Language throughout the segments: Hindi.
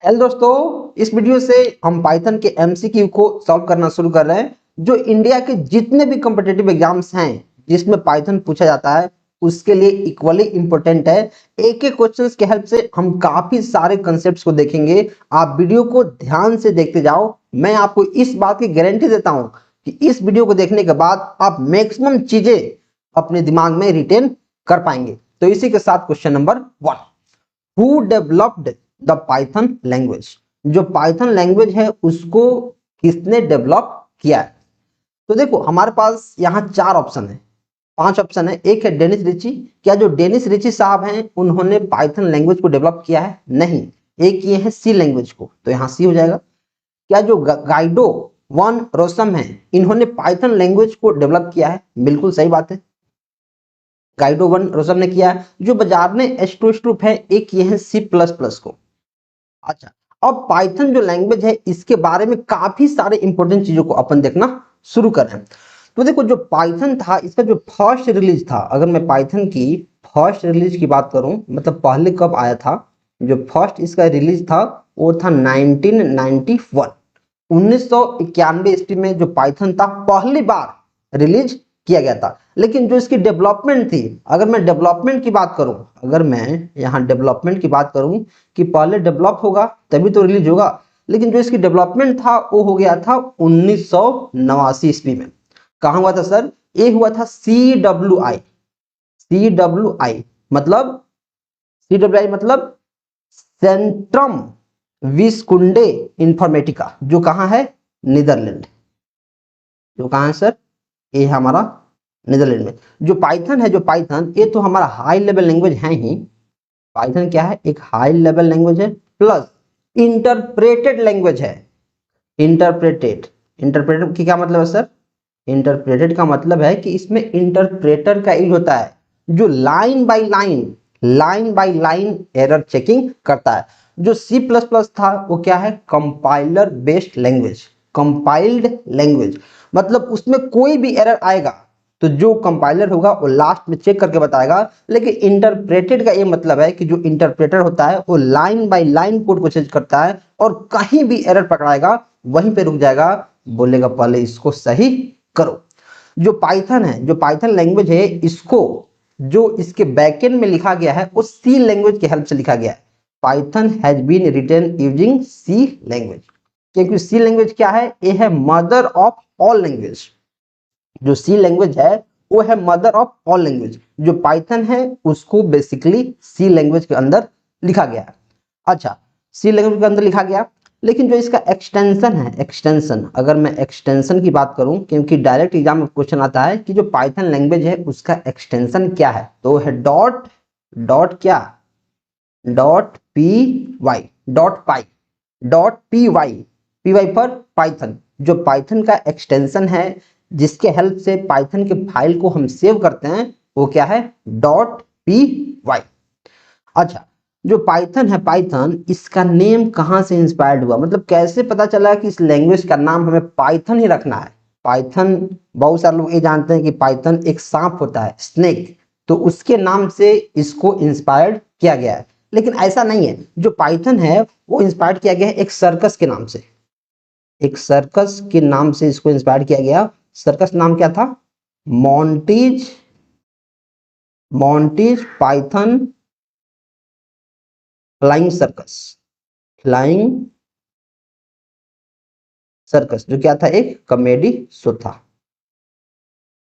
हेलो दोस्तों, इस वीडियो से हम पाइथन के एमसीक्यू को सॉल्व करना शुरू कर रहे हैं। जो इंडिया के जितने भी कॉम्पिटिटिव एग्जाम्स हैं जिसमें पाइथन पूछा जाता है उसके लिए इक्वली इंपॉर्टेंट है। एक एक क्वेश्चंस के हेल्प से हम काफी सारे कंसेप्ट्स को देखेंगे। आप वीडियो को ध्यान से देखते जाओ। मैं आपको इस बात की गारंटी देता हूं कि इस वीडियो को देखने के बाद आप मैक्सिमम चीजें अपने दिमाग में रिटेन कर पाएंगे। तो इसी के साथ question number 1, who developed the Python language. जो पाइथन लैंग्वेज है उसको किसने डेवलप किया है? तो देखो, हमारे पास यहाँ 4 ऑप्शन है, 5 ऑप्शन है। एक है डेनिस रिची। क्या जो डेनिस रिची साहब हैं उन्होंने पाइथन लैंग्वेज को डेवलप किया है? नहीं। एक ये है सी लैंग्वेज को, तो यहाँ सी हो जाएगा। क्या जो गाइडो वन रोसम है इन्होंने पाइथन लैंग्वेज को डेवलप किया है? बिल्कुल सही बात है, गाइडो वन रोसम ने किया है। जो बाजार ने एस्ट्रोस्ट्रूप है, एक ये है सी प्लस प्लस को। अच्छा, अब पाइथन जो लैंग्वेज है इसके बारे में काफी सारे इंपॉर्टेंट चीजों को अपन देखना शुरू कर रहे हैं। तो देखो, जो पाइथन था इसका जो फर्स्ट रिलीज था, अगर मैं पाइथन की फर्स्ट रिलीज की बात करूं, मतलब पहले कब आया था, जो फर्स्ट इसका रिलीज था वो था 1991। 1991 ईस्वी में जो पाइथन था पहली बार रिलीज किया गया था। लेकिन जो इसकी डेवलपमेंट थी, अगर मैं डेवलपमेंट की बात करूं, अगर मैं यहाँ डेवलपमेंट की बात करूं कि पहले डेवलप होगा तभी तो रिलीज होगा, लेकिन जो इसकी डेवलपमेंट था वो हो गया था 1989 ईस्वी में। कहाँ हुआ था सर? ये हुआ था CWI। CWI मतलब सेंट्रम विस्कुंडे इंफॉर्मेटिका, जो कहाँ है? नीदरलैंड। जो कहाँ है सर? ये हमारा नीदरलैंड में। जो पाइथन है, जो पाइथन ये तो हमारा हाई लेवल लैंग्वेज है ही। पाइथन क्या है? एक हाई लेवल लैंग्वेज है, प्लस इंटरप्रेटेड लैंग्वेज है। इंटरप्रेटेड की क्या मतलब है सर? इंटरप्रेटेड का मतलब है कि इसमें इंटरप्रेटर का यूज होता है जो line by line error checking करता है। जो C++ था वो क्या है? Compiler based language, compiled language. मतलब उसमें कोई भी एरर आएगा तो जो कंपाइलर होगा वो लास्ट में चेक करके बताएगा। लेकिन इंटरप्रेटेड का ये मतलब है कि जो इंटरप्रेटर होता है वो लाइन बाय लाइन कोड को चेक करता है और कहीं भी एरर पकड़ाएगा वहीं पे रुक जाएगा, बोलेगा पहले इसको सही करो। जो पाइथन है, जो पाइथन लैंग्वेज है, इसको जो इसके बैकएंड में लिखा गया है वो सी लैंग्वेज की हेल्प से लिखा गया है। Python has been written using C language, क्योंकि सी लैंग्वेज क्या है? ये है मदर ऑफ ऑल लैंग्वेज। जो सी लैंग्वेज है वो है मदर ऑफ ऑल लैंग्वेज। जो पाइथन है उसको बेसिकली सी लैंग्वेज के अंदर लिखा गया है। अच्छा, सी लैंग्वेज के अंदर लिखा गया, लेकिन जो इसका एक्सटेंशन है, एक्सटेंशन, अगर मैं एक्सटेंशन की बात करूं, क्योंकि डायरेक्ट एग्जाम में क्वेश्चन आता है कि जो पाइथन लैंग्वेज है उसका एक्सटेंशन क्या है, तो है क्या? .py पर पाइथन। जो पाइथन का एक्सटेंशन है जिसके हेल्प से पाइथन के फाइल को हम सेव करते हैं वो क्या है? .py। अच्छा, जो पाइथन है, पाइथन इसका नेम कहां से इंस्पायर्ड हुआ, मतलब कैसे पता चला कि इस लैंग्वेज का नाम हमें पाइथन ही रखना है? पाइथन, बहुत सारे लोग ये जानते हैं कि पाइथन एक सांप होता है, स्नेक, तो उसके नाम से इसको इंस्पायर्ड किया गया है। लेकिन ऐसा नहीं है। जो पाइथन है वो इंस्पायर्ड किया गया है एक सर्कस के नाम से। एक सर्कस के नाम से इसको इंस्पायर किया गया। सर्कस नाम क्या था? मॉन्टीज पाइथन फ्लाइंग सर्कस, जो क्या था? एक कॉमेडी शो था,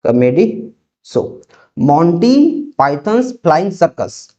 comedy show. Monty pythons flying circus,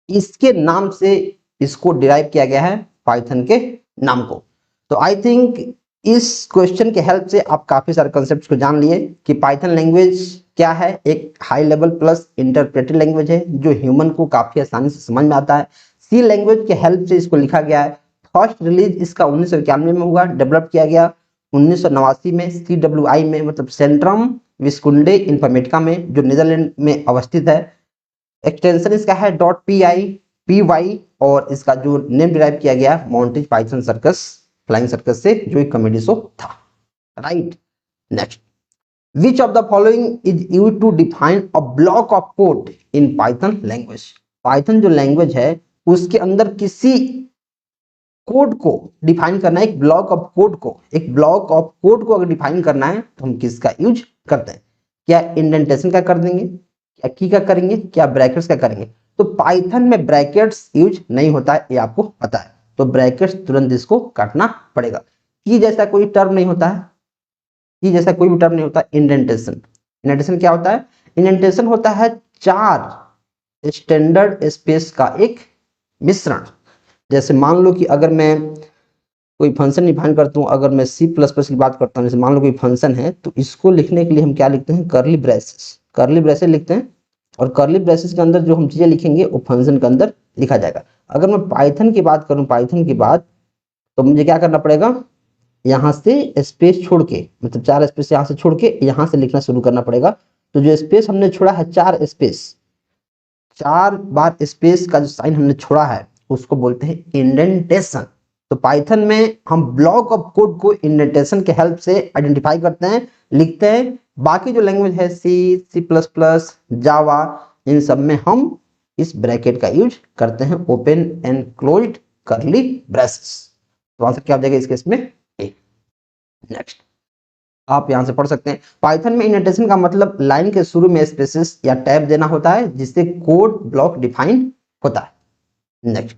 इसके नाम से इसको डिराइव किया गया है, पाइथन के नाम को। तो आई थिंक इस क्वेश्चन के हेल्प से आप काफी सारे कॉन्सेप्ट्स को जान लिए कि पाइथन लैंग्वेज क्या है। एक high level plus interpreted language है जो ह्यूमन को काफी आसानी से समझ में आता है। सी लैंग्वेज के हेल्प से इसको लिखा गया है। फर्स्ट रिलीज इसका 1991 में हुआ, डेवलप किया गया 1989 में CWI में, मतलब सेंट्रम विस्कुंडे इंफॉर्मेटिका में, जो नीदरलैंड में अवस्थित है। एक्सटेंशन इसका है .py, और इसका जो नेम डिराइव किया गया Monty Python circus flying circus से, जो एक कॉमेडी शो था। Right, next, which of the following is used to define a block of code in Python language. Python जो लैंग्वेज है उसके अंदर किसी कोड को डिफाइन करना है, एक ब्लॉक ऑफ कोड को अगर डिफाइन करना है तो हम किसका यूज करते हैं? क्या इंडेंटेशन का कर देंगे, क्या की का करेंगे, क्या ब्रैकेट्स का करेंगे? तो पाइथन में ब्रैकेट्स यूज नहीं होता है, ये आपको पता है, तो ब्रैकेट्स तुरंत इसको काटना पड़ेगा। की जैसा कोई टर्म नहीं होता है, की जैसा कोई भी टर्म नहीं होता। इंडेंटेशन क्या होता है? इंडेंटेशन होता है 4 स्टैंडर्ड स्पेस का एक मिश्रण। जैसे मान लो कि अगर मैं कोई फंक्शन डिफाइन करता हूँ, अगर मैं C++ की बात करता हूँ, जैसे मान लो कोई फंक्शन है, तो इसको लिखने के लिए हम क्या लिखते हैं? कर्ली ब्रेसेस लिखते हैं, और कर्ली ब्रेसेस के अंदर जो हम चीजें लिखेंगे वो फंक्शन के अंदर लिखा जाएगा। अगर मैं पाइथन की बात करूँ, तो मुझे क्या करना पड़ेगा? यहाँ से स्पेस छोड़ के, मतलब 4 स्पेस यहाँ से छोड़ के यहाँ से लिखना शुरू करना पड़ेगा। तो जो स्पेस हमने छोड़ा है 4 बार स्पेस का जो साइन हमने छोड़ा है उसको बोलते हैं इंडेंटेशन। तो पाइथन में हम ब्लॉक ऑफ कोड को इंडेंटेशन के हेल्प से आइडेंटिफाई करते हैं, लिखते हैं। बाकी जो लैंग्वेज है C++, जावा, इन सब में हम इस ब्रैकेट का यूज करते हैं, open and closed curly braces. तो आंसर क्या हो जाएगा इस केस में? ए। नेक्स्ट आप यहां से पढ़ सकते हैं, पाइथन में इंडेंटेशन का मतलब लाइन के शुरू में स्पेसेस या टैब देना होता है, जिससे कोड ब्लॉक डिफाइन होता है। Next,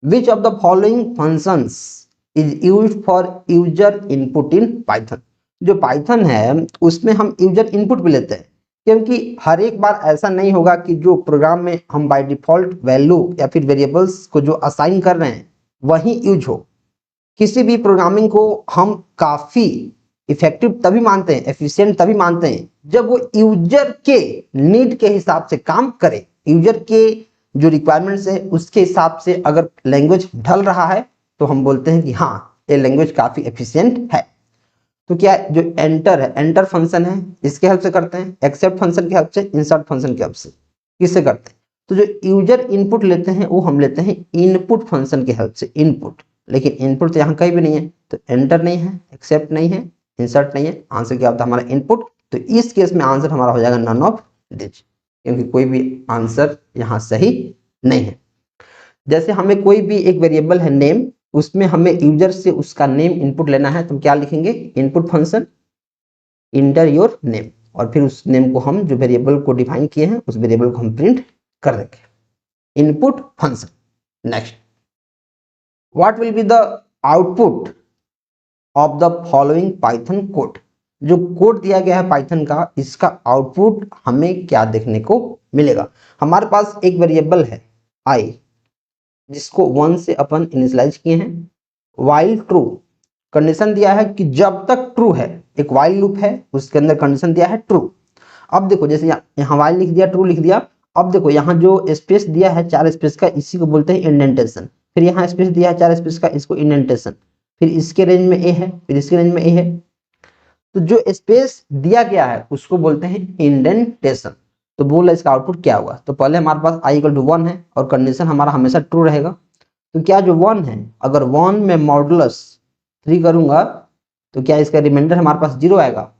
which of the following functions is used for user input in Python? जो पाइथन है उसमें हम यूजर इनपुट भी लेते हैं, क्योंकि हर एक बार ऐसा नहीं होगा कि जो प्रोग्राम में हम बाय डिफॉल्ट वैल्यू या फिर वेरिएबल्स को जो असाइन कर रहे हैं वही यूज हो। किसी भी प्रोग्रामिंग को हम काफी इफेक्टिव तभी मानते हैं, एफिशिएंट तभी मानते हैं, जब वो यूजर के नीड के हिसाब से काम करे। यूजर के जो रिक्वायरमेंट्स है उसके हिसाब से अगर लैंग्वेज ढल रहा है तो हम बोलते हैं कि हाँ ये लैंग्वेज काफी एफिशिएंट है। तो क्या जो एंटर है, एंटर फंक्शन है, इसके हेल्प से करते हैं, एक्सेप्ट फंक्शन के हेल्प से, इंसर्ट फंक्शन के हेल्प से, किससे करते हैं? तो जो यूजर इनपुट लेते हैं वो हम लेते हैं इनपुट फंक्शन के हेल्प से, इनपुट। लेकिन इनपुट तो यहाँ कहीं भी नहीं है, तो एंटर नहीं है, एक्सेप्ट नहीं है, इंसर्ट नहीं है, आंसर क्या होता है हमारा? इनपुट। तो इस केस में आंसर हमारा हो जाएगा नन ऑफ दिस, क्योंकि कोई भी आंसर यहाँ सही नहीं है। जैसे हमें कोई भी एक वेरिएबल है नेम, उसमें हमें यूजर से उसका नेम इनपुट लेना है, तो हम क्या लिखेंगे? Input function inter your name, और फिर उस नेम को हम जो वेरिएबल को डिफाइन किए हैं उस वेरिएबल को हम प्रिंट कर देंगे, input function. Next, what will be the output of the following Python code? जो कोड दिया गया है पाइथन का, इसका आउटपुट हमें क्या देखने को मिलेगा? हमारे पास एक वेरिएबल है i, जिसको 1 से अपन इनिशियलाइज किए हैं। वाइल ट्रू कंडीशन दिया है कि जब तक ट्रू है, एक वाइल लूप है उसके अंदर कंडीशन दिया है ट्रू। अब देखो जैसे यहाँ वाइल लिख दिया, ट्रू लिख दिया। अब देखो यहाँ जो स्पेस दिया है 4 स्पेस का, इसी को बोलते हैं इंडेंटेशन। फिर यहाँ स्पेस दिया है 4 स्पेस का, इसको इंडेंटेशन। फिर इसके रेंज में ए है, फिर इसके रेंज में ए है। तो जो स्पेस दिया गया है उसको बोलते हैं इंडेंटेशन। तो बोला इसका आउटपुट क्या होगा? तो पहले हमारे पास i = 1 है और कंडीशन हमारा हमेशा ट्रू रहेगा। तो क्या जो 1 है, अगर 1 में मॉडुलस 3 करूंगा तो क्या इसका रिमाइंडर हमारे पास 0 आएगा?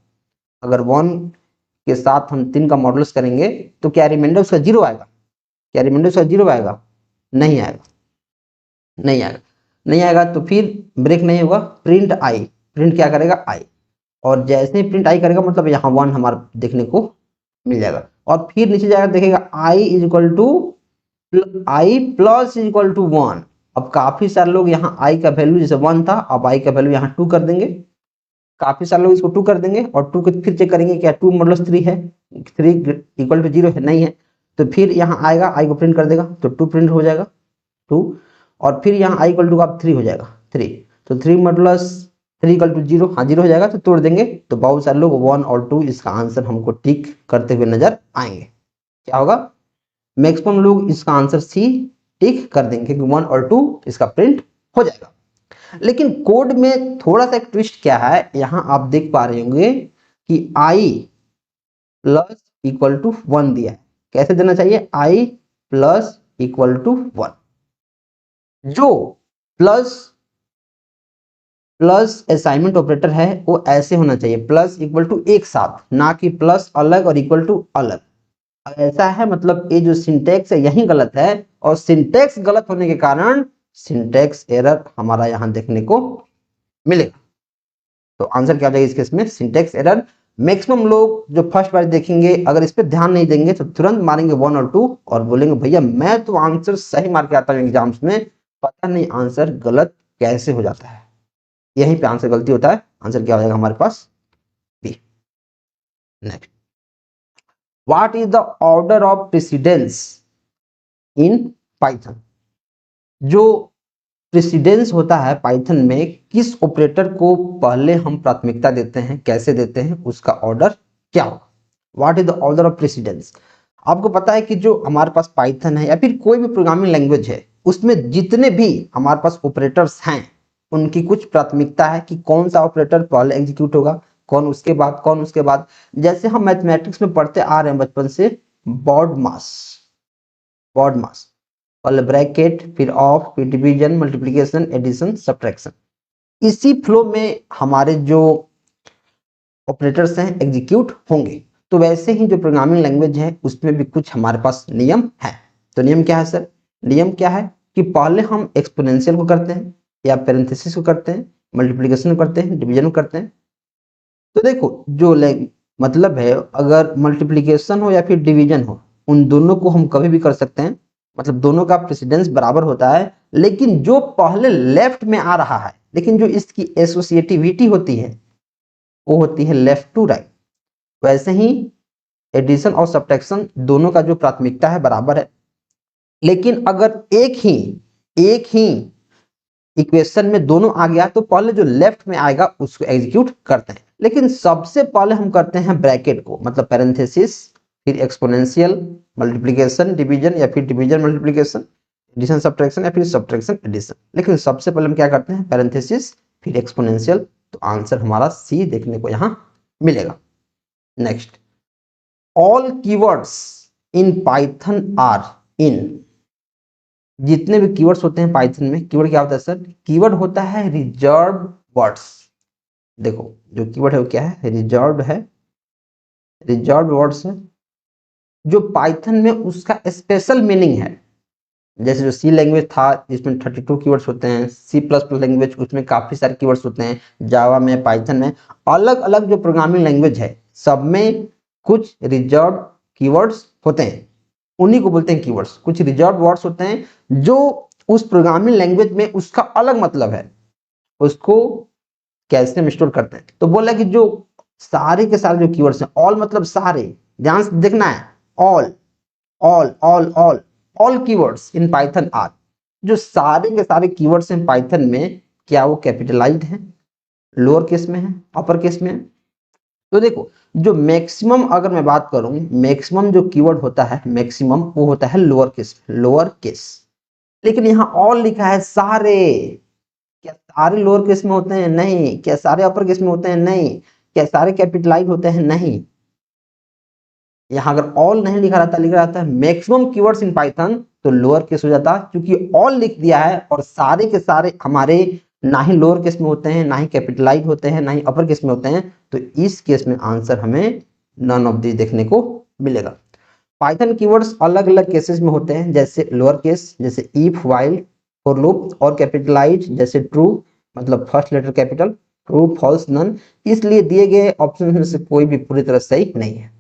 अगर 1 के साथ हम 3 का मॉडुलस करेंगे तो क्या रिमाइंडर उसका 0 आएगा? क्या रिमाइंडर उसका 0 आएगा? नहीं आएगा, नहीं आएगा, नहीं आएगा। तो फिर ब्रेक नहीं होगा, प्रिंट i, प्रिंट क्या करेगा? i, और जैसे ही प्रिंट i करेगा मतलब यहाँ 1 हमारा देखने को मिल जाएगा। और फिर नीचे जाएगा देखेगा i + 1। अब काफी सारे लोग यहाँ i का वैल्यू जैसे 1 था, अब i का वैल्यू यहाँ 2 कर देंगे। काफी सारे लोग इसको 2 कर देंगे और 2 को फिर चेक करेंगे क्या 2 मॉडुलस 3 है, 3 = 0 है, नहीं है। तो फिर यहाँ आएगा i को प्रिंट कर देगा, तो 2 प्रिंट हो जाएगा 2, और फिर यहाँ i = 3 हो जाएगा 3। तो 3 मॉडुलस 3 = 0, हाँ 0 हो जाएगा, तो तोड़ देंगे। तो बहुत सारे लोग 1 और 2 इसका आंसर हमको टिक करते हुए नजर आएंगे। क्या होगा? मैक्सिमम लोग इसका आंसर सी टिक कर देंगे, क्योंकि 1 और 2 इसका प्रिंट हो जाएगा। लेकिन कोड में थोड़ा सा एक ट्विस्ट क्या है, यहाँ आप देख पा रहे होंगे कि i + 1 दिया है। कैसे देना चाहिए? i + 1। जो प्लस असाइनमेंट ऑपरेटर है वो ऐसे होना चाहिए, प्लस = एक साथ, ना कि प्लस अलग और = अलग। ऐसा है मतलब ये जो सिंटेक्स है यही गलत है, और सिंटेक्स गलत होने के कारण सिंटैक्स एरर हमारा यहाँ देखने को मिलेगा। तो आंसर क्या हो जाएगा इस केस में, सिंटैक्स एरर। मैक्सिमम लोग जो फर्स्ट बार देखेंगे अगर इस पे ध्यान नहीं देंगे तो तुरंत मारेंगे 1 और 2 और बोलेंगे भैया मैं तो आंसर सही मार के आता हूँ एग्जाम्स में, पता नहीं आंसर गलत कैसे हो जाता है। यहीं पे आंसर गलती होता है। आंसर क्या हो जाएगा हमारे पास, B. Next, what is the order of precedence in Python. जो प्रेसिडेंस होता है पाइथन में, किस ऑपरेटर को पहले हम प्राथमिकता देते हैं, कैसे देते हैं, उसका ऑर्डर क्या होगा। What is the order of precedence. आपको पता है कि जो हमारे पास पाइथन है या फिर कोई भी प्रोग्रामिंग लैंग्वेज है, उसमें जितने भी हमारे पास ऑपरेटर्स हैं उनकी कुछ प्राथमिकता है कि कौन सा ऑपरेटर पहले एग्जीक्यूट होगा, कौन उसके बाद, कौन उसके बाद। जैसे हम मैथमेटिक्स में पढ़ते आ रहे हैं बचपन से, बॉड मास, बॉड मास, पहले ब्रैकेट, फिर ऑफ, फिर डिवीजन, मल्टीप्लिकेशन, एडिशन, सब्ट्रैक्शन। इसी फ्लो में हमारे जो ऑपरेटर्स हैं एग्जीक्यूट होंगे। तो वैसे ही जो प्रोग्रामिंग लैंग्वेज है उसमें भी कुछ हमारे पास नियम है। तो नियम क्या है सर, नियम क्या है कि पहले हम एक्सपोनेंशियल को करते हैं या पैरेंथेसिस को करते हैं, मल्टीप्लिकेशन को करते हैं, डिवीजन को करते हैं। तो देखो जो मतलब है, अगर मल्टीप्लिकेशन हो या फिर डिवीजन हो, उन दोनों को हम कभी भी कर सकते हैं, मतलब दोनों का प्रेसिडेंस बराबर होता है। लेकिन जो पहले लेफ्ट में आ रहा है, लेकिन जो इसकी एसोसिएटिविटी होती है वो होती है लेफ्ट टू राइट। वैसे ही एडिशन और सब्ट्रैक्शन दोनों का जो प्राथमिकता है बराबर है। लेकिन अगर एक ही इक्वेशन में दोनों आ गया तो पहले जो लेफ्ट में आएगा उसको एग्जीक्यूट करते हैं। लेकिन सबसे पहले हम करते हैं ब्रैकेट को, मतलब पैरेंथेसिस, फिर एक्सपोनेंशियल, मल्टीप्लिकेशन, डिवीजन या फिर डिवीजन मल्टीप्लिकेशन, एडिशन सब्ट्रैक्शन या फिर सब्ट्रैक्शन एडिशन। लेकिन सबसे पहले हम क्या करते हैं, पैरेंथेसिस फिर एक्सपोनेंशियल। तो आंसर हमारा सी देखने को यहाँ मिलेगा। Next, all keywords in Python are in. जितने भी कीवर्ड्स होते हैं पाइथन में, कीवर्ड क्या होता है सर, कीवर्ड होता है रिजर्व वर्ड्स। देखो जो कीवर्ड है वो क्या है, रिजर्व है, रिजर्व वर्ड्स है जो पाइथन में उसका स्पेशल मीनिंग है। जैसे जो सी लैंग्वेज था जिसमें 32 कीवर्ड्स होते हैं, सी प्लस प्लस लैंग्वेज उसमें काफी सारे कीवर्ड्स होते हैं, जावा में, पाइथन में, अलग अलग जो प्रोग्रामिंग लैंग्वेज है सब में कुछ रिजर्व कीवर्ड्स होते हैं, उन्हीं को बोलते हैं कीवर्ड्स। कुछ रिजर्व वर्ड्स होते हैं जो उस प्रोग्रामिंग लैंग्वेज में उसका अलग मतलब है, उसको कैसे हम स्टोर करते हैं। तो बोला कि जो सारे के सारे जो कीवर्ड्स हैं, ऑल मतलब सारे, ध्यान से देखना है, all all all all all keywords in Python are. जो सारे के सारे कीवर्ड्स हैं पाइथन में, क्या वो कैपिटलाइज्ड हैं, लोअर केस में है, अपर केस में है। तो देखो जो मैक्सिमम, अगर मैं बात करूं, मैक्सिमम जो कीवर्ड होता है मैक्सिमम वो होता है लोअर केस, लोअर केस। लेकिन यहाँ ऑल लिखा है सारे, क्या सारे लोअर केस में होते हैं, नहीं। क्या सारे अपर केस में होते हैं, नहीं। क्या सारे कैपिटलाइज होते हैं, नहीं। यहाँ अगर ऑल नहीं लिखा रहता, लिखा रहता है मैक्सिमम कीवर्ड्स इन पाइथन, तो लोअर केस हो जाता। क्योंकि ऑल लिख दिया है और सारे के सारे हमारे ना ही लोअर केस में होते हैं, ना ही कैपिटलाइज होते हैं, ना ही अपर केस में होते हैं। तो इस केस में आंसर हमें नन ऑफ दिस देखने को मिलेगा। पाइथन कीवर्ड्स अलग अलग केसेस में होते हैं, जैसे लोअर केस जैसे इफ, व्हाइल, फॉर लूप, और कैपिटलाइज जैसे ट्रू मतलब first letter capital, true, false, none. इसलिए दिए गए ऑप्शन में से कोई भी पूरी तरह सही नहीं है।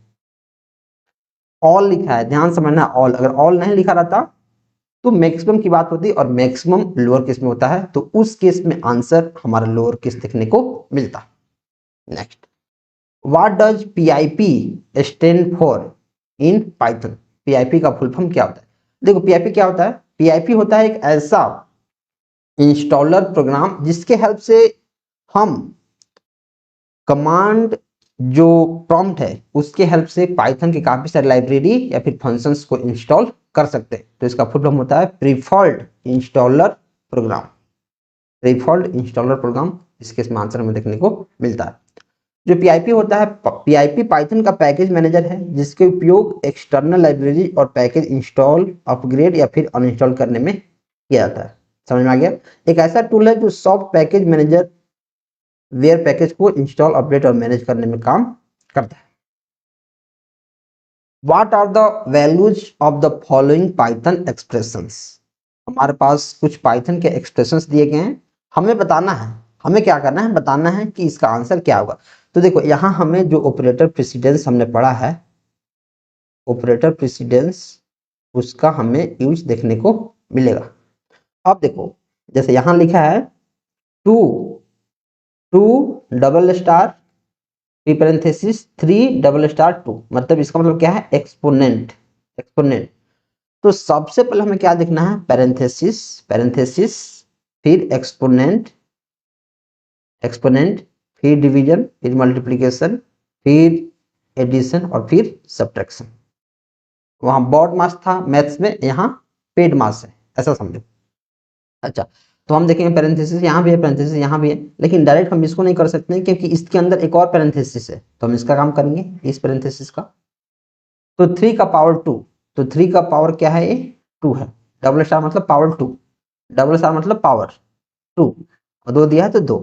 ऑल लिखा है, ध्यान समझना, ऑल। अगर ऑल नहीं लिखा रहता तो मैक्सिमम की बात होती और मैक्सिमम लोअर केस में होता है, तो उस केस में आंसर हमारा लोअर केस देखने को मिलता। Next, what does PIP stand for in Python. PIP का फुल फॉर्म क्या होता है। देखो पीआईपी क्या होता है, पीआईपी होता है एक ऐसा इंस्टॉलर प्रोग्राम जिसके हेल्प से हम कमांड जो प्रॉम्प्ट है उसके हेल्प से पाइथन की काफी सारी लाइब्रेरी या फिर फंक्शंस को इंस्टॉल कर सकते हैं। तो इसका फुल फॉर्म होता है preferred installer program, preferred installer program. इसके इसमें आंसर हमें देखने को मिलता है। जो पीआईपी होता है, पीआईपी पाइथन का पैकेज मैनेजर है जिसके उपयोग एक्सटर्नल लाइब्रेरी और पैकेज इंस्टॉल, अपग्रेड या फिर अनइंस्टॉल करने में किया जाता है। समझ में आ गया। एक ऐसा टूल है जो soft package manager where package को इंस्टॉल, अपडेट और मैनेज करने में काम करता है। What are the values of the following Python expressions? हमारे पास कुछ पाइथन के एक्सप्रेशंस दिए गए हैं, हमें बताना है, हमें क्या करना है, बताना है कि इसका आंसर क्या होगा। तो देखो यहाँ हमें जो ऑपरेटर प्रेसिडेंस हमने पढ़ा है, ऑपरेटर प्रेसिडेंस, उसका हमें यूज देखने को मिलेगा। अब देखो जैसे यहाँ लिखा है two, two double star parenthesis 3 double star 2, मतलब इसका मतलब क्या है, एक्सपोनेंट, एक्सपोनेंट। तो सबसे पहले हमें क्या देखना है, पैरेंथेसिस, पैरेंथेसिस, फिर एक्सपोनेंट, एक्सपोनेंट, फिर डिवीजन, फिर मल्टीप्लिकेशन, फिर एडिशन और फिर सब्ट्रैक्शन। वहां बॉड मास था मैथ्स में, यहाँ पेड मास है, ऐसा समझो। अच्छा, तो हम देखेंगे पैरेंथेसिस यहाँ भी है, पैरेंथेसिस यहाँ भी है, लेकिन डायरेक्ट हम इसको नहीं कर सकते हैं क्योंकि इसके अंदर एक और पैरेंथेसिस है, तो हम इसका काम करेंगे, इस पैरेंथेसिस का। तो 3 का पावर 2, तो 3 का पावर क्या है, ये 2 है। डबल स्टार मतलब पावर 2, डबल स्टार मतलब पावर 2, और 2 दिया है तो 2,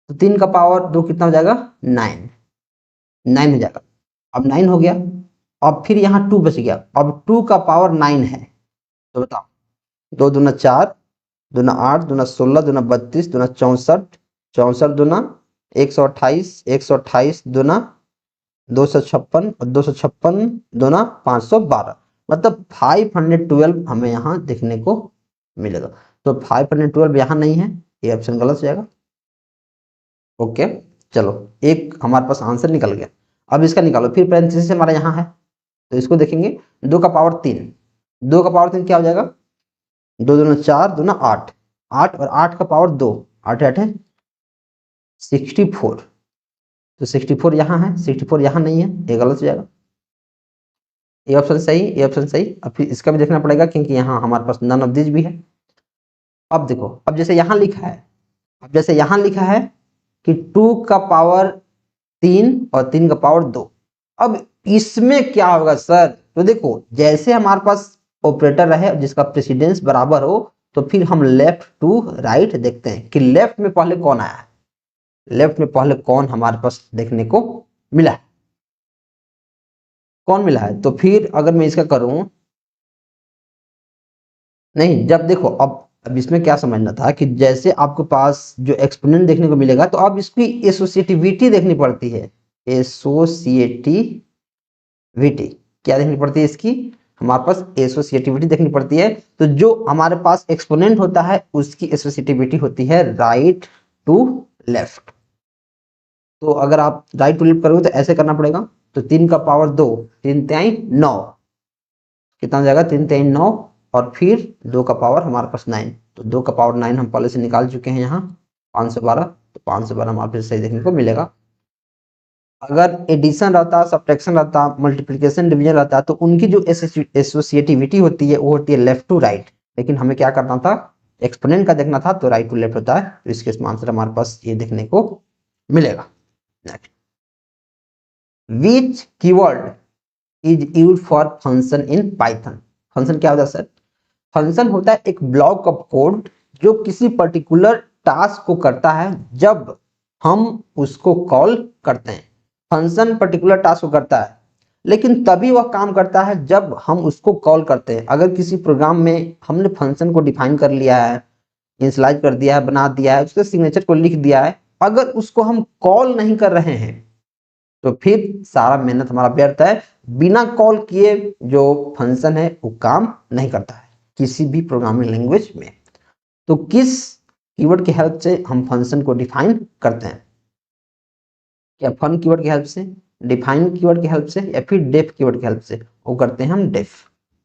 तो 3 का पावर 2 कितना हो जाएगा, 9, 9 हो जाएगा। अब 9 हो गया, अब फिर यहाँ 2 बच गया, अब 2 का पावर 9 है, तो बताओ, 2 दूना 4, दूना 8, दूना 16, दूना 32, दूना 64, 64 दूना 128, 128 दूना 256 और 256 दूना 512, मतलब 512 हमें यहाँ देखने को मिलेगा। तो 512 यहाँ नहीं है, ये ऑप्शन गलत हो जाएगा। ओके, चलो एक हमारे पास आंसर निकल गया। अब इसका निकालो, फिर पैरेंथेसिस हमारा यहाँ है, तो इसको देखेंगे, 2 का पावर 3, 2 का पावर 3 क्या हो जाएगा, 2 दूना 4, दूना 8, 8 और 8 का पावर 2, 8 8 है 64, तो 64 यहाँ है, 64 यहाँ नहीं है, ये गलत हो जाएगा। ये ऑप्शन सही, ये ऑप्शन सही। अब फिर इसका भी देखना पड़ेगा क्योंकि यहाँ हमारे पास नन ऑफ दिस भी है। अब देखो, अब जैसे यहाँ लिखा है, अब जैसे यहाँ लिखा है कि 2 का पावर 3 और 3 का पावर 2, अब इसमें क्या होगा सर, तो देखो जैसे हमारे पास ऑपरेटर रहे जिसका प्रेसिडेंस बराबर हो, तो फिर हम लेफ्ट टू राइट देखते हैं कि लेफ्ट में पहले कौन आया है, लेफ्ट में पहले कौन हमारे पास देखने को मिला है, कौन मिला है। तो फिर अगर मैं इसका करूं, नहीं जब देखो, अब इसमें क्या समझना था कि जैसे आपके पास जो एक्सपोनेंट देखने को मिलेगा, तो अब इसकी एसोसिएटिविटी देखनी पड़ती है, एसोसिएटिविटी, क्या देखनी पड़ती है इसकी, हमारे पास एसोसिएटिविटी देखनी पड़ती है। तो जो हमारे पास एक्सपोनेंट होता है उसकी एसोसिएटिविटी होती है राइट टू लेफ्ट। तो अगर आप राइट टू लेफ्ट करोगे तो ऐसे करना पड़ेगा, तो 3 का पावर 2, 3 3 9, कितना हो जाएगा, 3 3 9, और फिर 2 का पावर हमारे पास 9, तो 2 का पावर 9 हम पहले से निकाल चुके हैं यहाँ 512, तो 512 हमारे पास सही देखने को मिलेगा। अगर एडिशन रहता, सब्ट्रैक्शन रहता, मल्टीप्लिकेशन डिवीजन रहता, तो उनकी जो एसोसिएटिविटी होती है वो होती है लेफ्ट टू राइट, लेकिन हमें क्या करना था, एक्सपोनेंट का देखना था, तो राइट टू लेफ्ट होता है, तो इस केस में आंसर हमारे पास ये देखने को मिलेगा। Next, which keyword is use for function in Python. Function क्या होता है सर, फंक्शन होता है एक ब्लॉक ऑफ कोड जो किसी पर्टिकुलर टास्क को करता है जब हम उसको कॉल करते हैं। फंक्शन पर्टिकुलर टास्क को करता है, लेकिन तभी वह काम करता है जब हम उसको कॉल करते हैं। अगर किसी प्रोग्राम में हमने फंक्शन को डिफाइन कर लिया है, इनिशियलाइज कर दिया है, बना दिया है, उसके सिग्नेचर को लिख दिया है, अगर उसको हम कॉल नहीं कर रहे हैं तो फिर सारा मेहनत हमारा व्यर्थ है। बिना कॉल किए जो फंक्शन है वो काम नहीं करता है किसी भी प्रोग्रामिंग लैंग्वेज में। तो किस कीवर्ड की हेल्प से हम फंक्शन को डिफाइन करते हैं, क्या फन कीवर्ड की हेल्प से, डिफाइन कीवर्ड की हेल्प से, या फिर डेफ कीवर्ड की हेल्प से, वो करते हैं हम डेफ,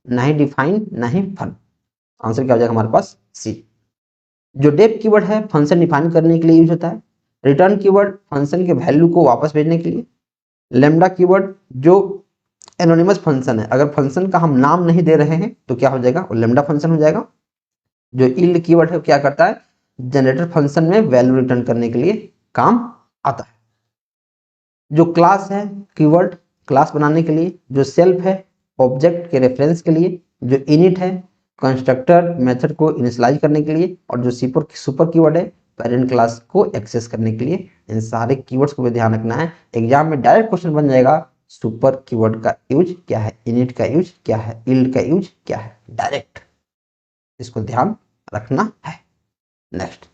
ना ही डिफाइन ना ही फन। आंसर क्या हो जाएगा हमारे पास, सी। जो डेफ कीवर्ड है फंक्शन डिफाइन करने के लिए यूज होता है, रिटर्न कीवर्ड फंक्शन के वैल्यू को वापस भेजने के लिए, लेमडा कीवर्ड जो एनोनिमस फंक्शन है, अगर फंक्शन का हम नाम नहीं दे रहे हैं तो क्या हो जाएगा, वो लेमडा फंक्शन हो जाएगा। जो इल्ड कीवर्ड है क्या करता है, जनरेटर फंक्शन में वैल्यू रिटर्न करने के लिए काम आता है। जो क्लास है कीवर्ड क्लास बनाने के लिए, जो सेल्फ है ऑब्जेक्ट के रेफरेंस के लिए, जो इनिट है कंस्ट्रक्टर मेथड को इनिशियलाइज करने के लिए, और जो सुपर कीवर्ड है पेरेंट क्लास को एक्सेस करने के लिए। इन सारे कीवर्ड्स को भी ध्यान रखना है, एग्जाम में डायरेक्ट क्वेश्चन बन जाएगा, सुपर कीवर्ड का यूज क्या है, इनिट का यूज क्या है, इल्ड का यूज क्या है, डायरेक्ट। इसको ध्यान रखना है। Next,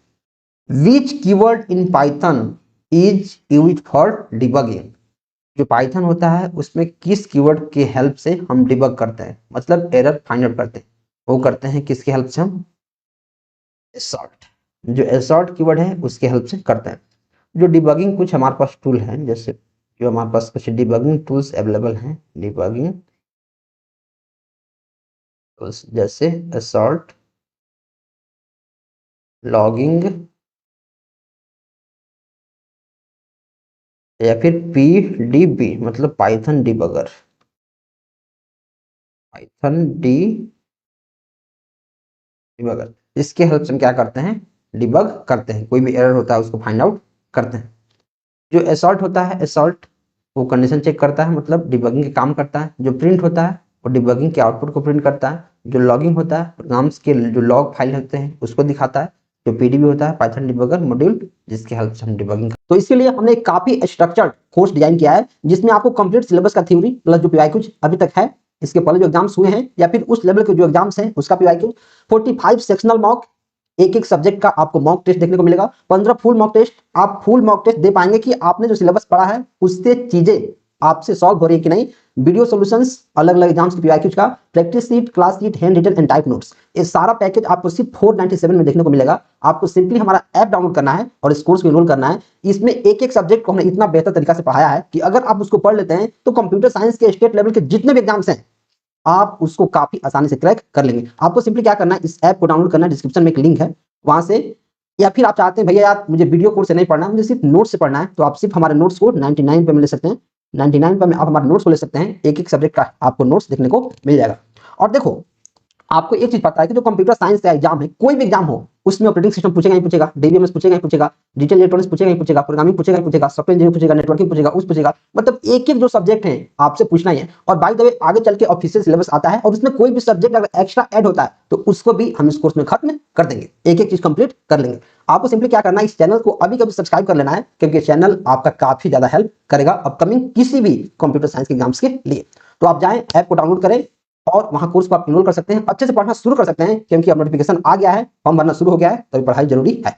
which keyword in Python is used for debugging. जो पाइथन होता है उसमें किस कीवर्ड के हेल्प से हम डिबग करते हैं, मतलब एरर फाइंड आउट करते हैं, वो करते हैं किसके हेल्प से, हम एसॉर्ट, जो एसॉर्ट कीवर्ड है उसके हेल्प से करते हैं। जो डिबगिंग कुछ हमारे पास टूल हैं, जैसे जो हमारे पास कुछ डिबगिंग टूल्स अवेलेबल हैं, डिबगिंग टूल्स जैसे एसॉर्ट, लॉगिंग या फिर पीडीबी मतलब पाइथन डिबगर, पाइथन डिबगर, इसके हेल्प से हम क्या करते हैं, डिबग करते हैं, कोई भी एरर होता है उसको फाइंड आउट करते हैं। जो एसॉर्ट होता है, एसॉर्ट वो कंडीशन चेक करता है, मतलब डिबगिंग के काम करता है। जो प्रिंट होता है वो डिबगिंग के आउटपुट को प्रिंट करता है। जो लॉगिंग होता है प्रोग्राम्स के जो लॉग फाइल होते हैं उसको दिखाता है। जो पीडीबी होता है पाइथन डिबगर मॉड्यूल, जिसके हेल्प से हम डिबगिंग। तो इसके लिए हमने एक काफी स्ट्रक्चर्ड कोर्स डिजाइन किया है, जिसमें आपको कंप्लीट सिलेबस का थ्योरी प्लस जो पीवाईक्यूज अभी तक है, इसके पहले जो एग्जाम्स हुए हैं या फिर उस लेवल के जो एग्जाम्स हैं उसका पीवाईक्यूज, 45 सेक्शनल मॉक, एक एक सब्जेक्ट का आपको मॉक टेस्ट देखने को मिलेगा, 15 फुल मॉक टेस्ट। आप फुल मॉक टेस्ट दे पाएंगे कि आपने जो सिलेबस पढ़ा है उससे चीजें आपसे सॉल्व हो रही है कि नहीं। वीडियो सॉल्यूशंस, अलग अलग एग्जाम्स के पीवाईक्यूज का, practice sheet, class sheet, hand written and type notes, ये सारा पैकेज आपको सिर्फ 497 में देखने को मिलेगा। आपको सिंपली हमारा ऐप डाउनलोड करना है और इस कोर्स में एनरोल करना है। इसमें एक एक सब्जेक्ट को हमने इतना बेहतर तरीका से पढ़ाया है कि अगर आप उसको पढ़ लेते हैं तो कंप्यूटर साइंस के स्टेट लेवल के जितने भी एग्जाम्स हैं आप उसको काफी आसानी से क्रैक कर लेंगे। आपको सिंपली क्या करना है, इस ऐप को डाउनलोड करना है, डिस्क्रिप्शन में एक लिंक है वहां से, या फिर आप चाहते हैं भैया यार मुझे वीडियो कोर्स से नहीं पढ़ना है, मुझे सिर्फ नोट्स से पढ़ना है, तो आप सिर्फ हमारे नोट्स को 99 पे ले सकते हैं। 99 पे आप हमारे नोट्स को ले सकते हैं, एक एक सब्जेक्ट का आपको नोट्स देखने को मिल जाएगा। और देखो, आपको एक चीज पता है कि जो कंप्यूटर साइंस का एग्जाम है, कोई भी एग्जाम हो, उसमें ऑपरेटिंग सिस्टम पूछेगा ही पूछेगा, डीबीएमएस पूछेगा ही पूछेगा, डिजिटल इलेक्ट्रॉनिक्स पूछेगा ही पूछेगा, प्रोग्रामिंग पूछेगा ही पूछेगा, सॉफ्टवेयर इंजीनियरिंग पूछेगा, नेटवर्किंग पूछेगा, उस पूछेगा, मतलब एक एक जो सब्जेक्ट है आपसे पूछना ही है। और बाय द वे आगे चल के ऑफिशियल सिलेबस आता है और उसमें कोई भी सब्जेक्ट अगर एक्स्ट्रा ऐड होता है तो उसको भी हम इस कोर्स में खत्म कर देंगे, एक एक चीज कंप्लीट कर लेंगे। आपको सिंपली क्या करना है, इस चैनल को अभी कभी सब्सक्राइब कर लेना है, क्योंकि चैनल आपका काफी ज्यादा हेल्प करेगा अपकमिंग किसी भी कंप्यूटर साइंस के एग्जाम्स के लिए। तो आप जाएं, ऐप को डाउनलोड करें और वहां कोर्स को आप इनरोल कर सकते हैं, अच्छे से पढ़ना शुरू कर सकते हैं, क्योंकि अब नोटिफिकेशन आ गया है, फॉर्म भरना शुरू हो गया है, तो पढ़ाई जरूरी है।